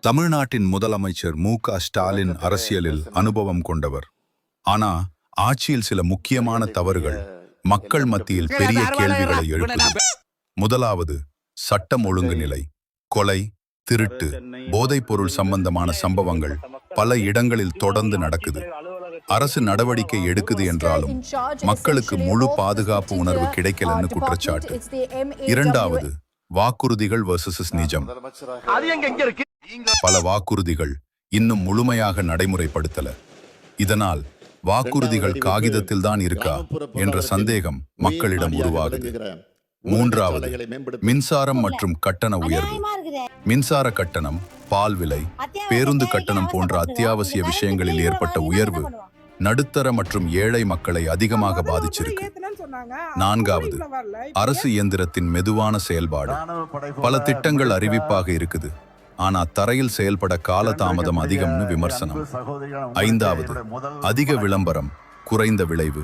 தமிழ்நாட்டின் முதலமைச்சர் மு.க. ஸ்டாலின் அரசியலில் அனுபவம் கொண்டவர். ஆனா ஆட்சியில் சில முக்கியமான தவறுகள் மக்கள் மத்தியில் பெரிய கேள்விகளை எழுப்புது. முதலாவது, சட்டம் ஒழுங்கு நிலை. கொலை, திருட்டு, போதைப் பொருள் சம்பந்தமான சம்பவங்கள் பல இடங்களில் தொடர்ந்து நடக்குது. அரசு நடவடிக்கை எடுக்குது என்றாலும் மக்களுக்கு முழு பாதுகாப்பு உணர்வு கிடைக்கலன்னு குற்றச்சாட்டு. இரண்டாவது, வாக்குறுதிகள் வர்சஸ் நிஜம். பல வாக்குறுதிகள் இன்னும் முழுமையாக நடைமுறைப்படுத்தல. இதனால் வாக்குறுதிகள் காகிதத்தில் தான் இருக்கா என்ற சந்தேகம் மக்களிடம் உருவாகுது. மூன்றாவது, மின்சாரம் மற்றும் கட்டண உயர்வு. மின்சார கட்டணம், பால் விலை, பேருந்து கட்டணம் போன்ற அத்தியாவசிய விஷயங்களில் ஏற்பட்ட உயர்வு நடுத்தர மற்றும் ஏழை மக்களை அதிகமாக பாதிச்சிருக்கு. நான்காவது, அரசு இயந்திரத்தின் மெதுவான செயல்பாடு. பல திட்டங்கள் அறிவிப்பாக இருக்குது, ஆனா தரையில் செயல்பட காலதாமதம் அதிகம்னு விமர்சனம். ஐந்தாவது, அதிக விளம்பரம், குறைந்த விளைவு.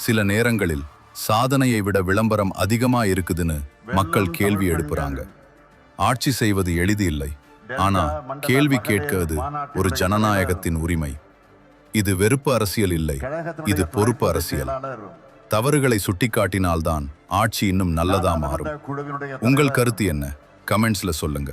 சில நேரங்களில் சாதனையை விட விளம்பரம் அதிகமா இருக்குதுன்னு மக்கள் கேள்வி எழுப்புறாங்க. ஆட்சி செய்வது எளிது இல்லை, ஆனா கேள்வி கேட்கிறது ஒரு ஜனநாயகத்தின் உரிமை. இது வெறுப்பு அரசியல் இல்லை, இது பொறுப்பு அரசியல். தவறுகளை சுட்டிக்காட்டினால்தான் ஆட்சி இன்னும் நல்லதா மாறும். உங்கள் கருத்து என்ன? கமெண்ட்ஸ்ல சொல்லுங்க.